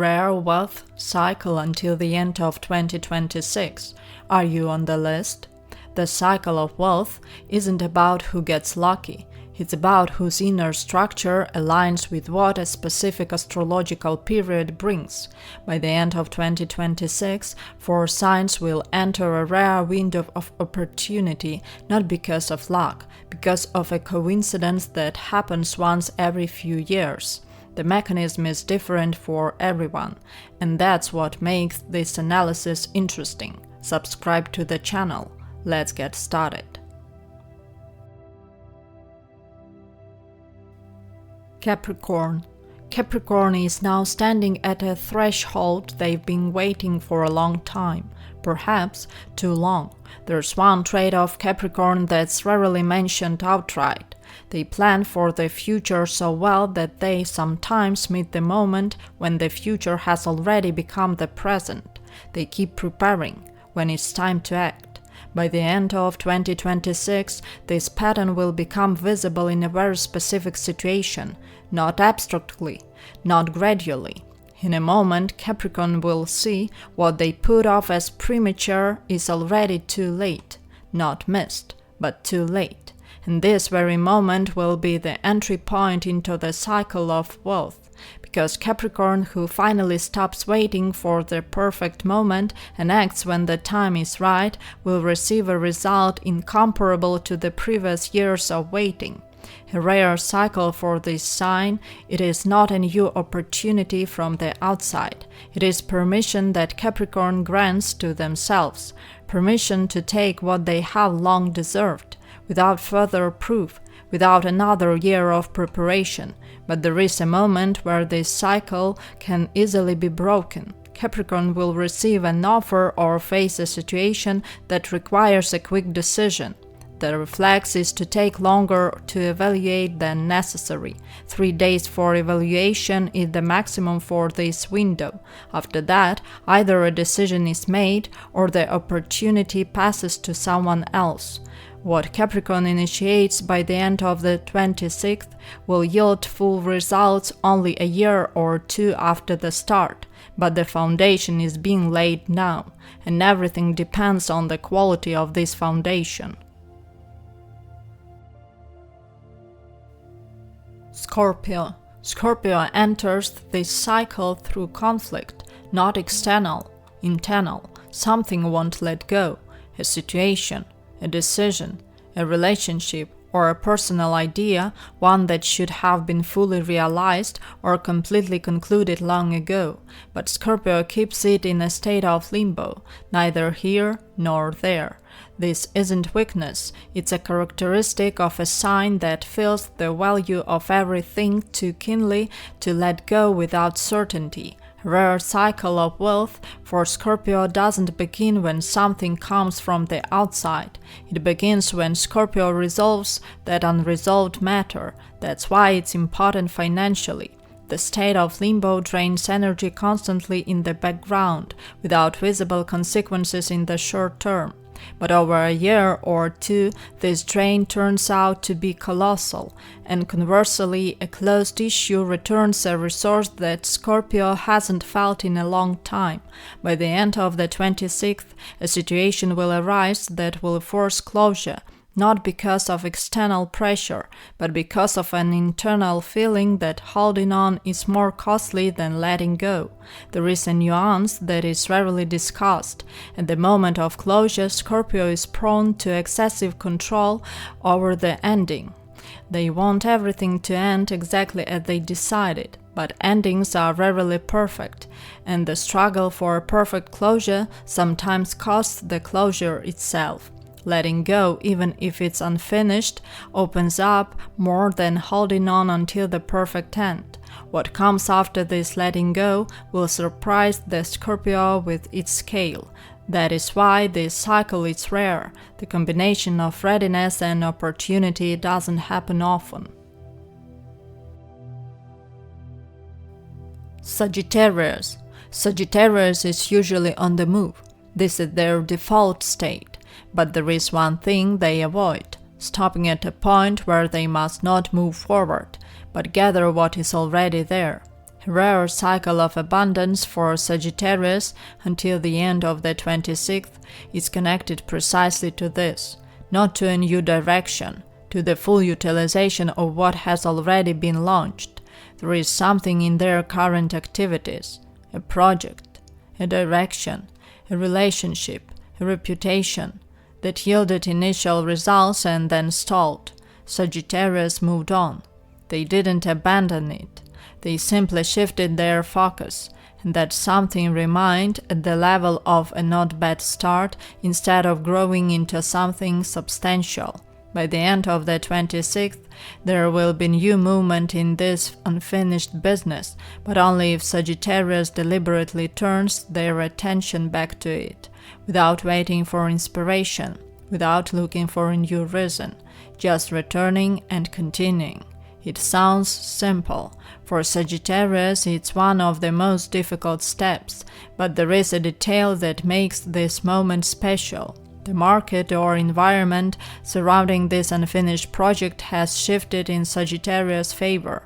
rare wealth cycle until the end of 2026. Are you on the list? The cycle of wealth isn't about who gets lucky. It's about whose inner structure aligns with what a specific astrological period brings. By the end of 2026, 4 signs will enter a rare window of opportunity, not because of luck, because of a coincidence that happens once every few years. The mechanism is different for everyone, and that's what makes this analysis interesting. Subscribe to the channel. Let's get started. Capricorn. Capricorn is now standing at a threshold they've been waiting for a long time, perhaps too long. There's one trait of Capricorn that's rarely mentioned outright. They plan for the future so well that they sometimes meet the moment when the future has already become the present. They keep preparing when it's time to act. By the end of 2026, this pattern will become visible in a very specific situation, not abstractly, not gradually. In a moment, Capricorn will see what they put off as premature is already too late, not missed, but too late. And this very moment will be the entry point into the cycle of wealth. Because Capricorn, who finally stops waiting for the perfect moment and acts when the time is right, will receive a result incomparable to the previous years of waiting. A rare cycle for this sign, it is not a new opportunity from the outside. It is permission that Capricorn grants to themselves, permission to take what they have long deserved, without further proof, without another year of preparation. But there is a moment where this cycle can easily be broken. Capricorn will receive an offer or face a situation that requires a quick decision. The reflex is to take longer to evaluate than necessary. 3 days for evaluation is the maximum for this window. After that, either a decision is made or the opportunity passes to someone else. What Capricorn initiates by the end of the 26th will yield full results only a year or 2 after the start, but the foundation is being laid now, and everything depends on the quality of this foundation. Scorpio. Scorpio enters this cycle through conflict, not external, internal. Something won't let go, a situation, a decision, a relationship, or a personal idea, one that should have been fully realized or completely concluded long ago. But Scorpio keeps it in a state of limbo, neither here nor there. This isn't weakness, it's a characteristic of a sign that feels the value of everything too keenly to let go without certainty. A rare cycle of wealth for Scorpio doesn't begin when something comes from the outside. It begins when Scorpio resolves that unresolved matter. That's why it's important financially. The state of limbo drains energy constantly in the background, without visible consequences in the short term. But over a year or 2, this drain turns out to be colossal, and conversely, a closed issue returns a resource that Scorpio hasn't felt in a long time. By the end of the 26th, a situation will arise that will force closure, not because of external pressure, but because of an internal feeling that holding on is more costly than letting go. There is a nuance that is rarely discussed. At the moment of closure, Scorpio is prone to excessive control over the ending. They want everything to end exactly as they decided, but endings are rarely perfect, and the struggle for a perfect closure sometimes costs the closure itself. Letting go, even if it's unfinished, opens up more than holding on until the perfect end. What comes after this letting go will surprise the Scorpio with its scale. That is why this cycle is rare. The combination of readiness and opportunity doesn't happen often. Sagittarius. Sagittarius is usually on the move. This is their default state. But there is one thing they avoid, stopping at a point where they must not move forward, but gather what is already there. A rare cycle of abundance for Sagittarius until the end of the 26th is connected precisely to this, not to a new direction, to the full utilization of what has already been launched. There is something in their current activities, a project, a direction, a relationship, a reputation, that yielded initial results and then stalled. Sagittarius moved on. They didn't abandon it. They simply shifted their focus, and that something remained at the level of a not bad start instead of growing into something substantial. By the end of the 26th, there will be new movement in this unfinished business, but only if Sagittarius deliberately turns their attention back to it, without waiting for inspiration, without looking for a new reason, just returning and continuing. It sounds simple. For Sagittarius, it's one of the most difficult steps, but there is a detail that makes this moment special. The market or environment surrounding this unfinished project has shifted in Sagittarius' favor.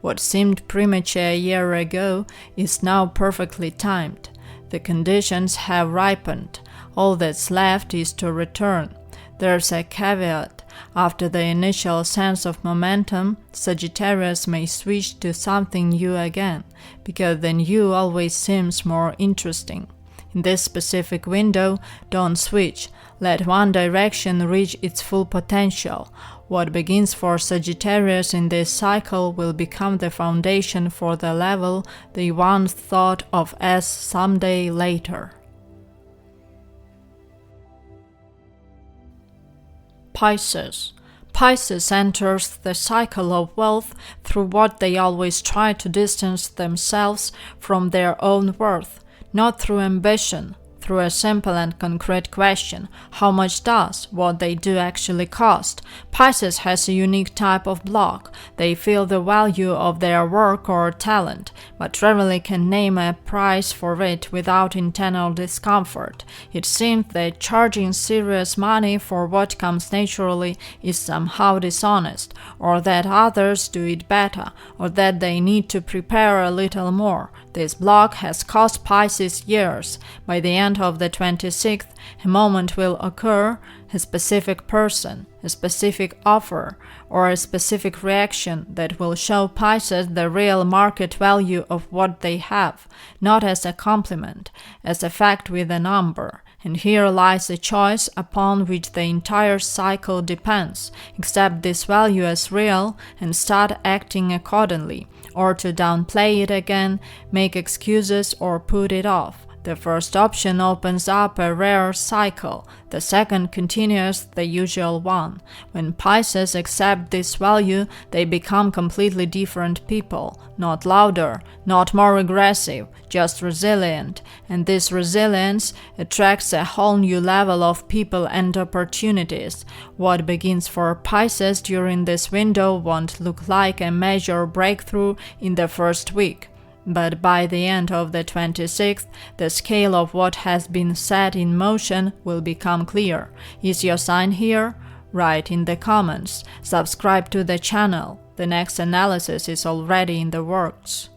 What seemed premature a year ago is now perfectly timed. The conditions have ripened. All that's left is to return. There's a caveat. After the initial sense of momentum, Sagittarius may switch to something new again, because the new always seems more interesting. In this specific window, don't switch. Let one direction reach its full potential. What begins for Sagittarius in this cycle will become the foundation for the level they once thought of as someday later. Pisces. Pisces enters the cycle of wealth through what they always try to distance themselves from their own worth, not through ambition, through a simple and concrete question: how much does what they do actually cost? Pisces has a unique type of block. They feel the value of their work or talent, but rarely can name a price for it without internal discomfort. It seems that charging serious money for what comes naturally is somehow dishonest, or that others do it better, or that they need to prepare a little more. This block has cost Pisces years. By the end of the 26th, a moment will occur, a specific person, a specific offer, or a specific reaction that will show Pisces the real market value of what they have, not as a compliment, as a fact with a number. And here lies the choice upon which the entire cycle depends: accept this value as real and start acting accordingly, or to downplay it again, make excuses, or put it off. The first option opens up a rare cycle. The second continues the usual one. When Pisces accept this value, they become completely different people, not louder, not more aggressive, just resilient. And this resilience attracts a whole new level of people and opportunities. What begins for Pisces during this window won't look like a major breakthrough in the first week. But by the end of the 26th, the scale of what has been set in motion will become clear. Is your sign here? Write in the comments. Subscribe to the channel. The next analysis is already in the works.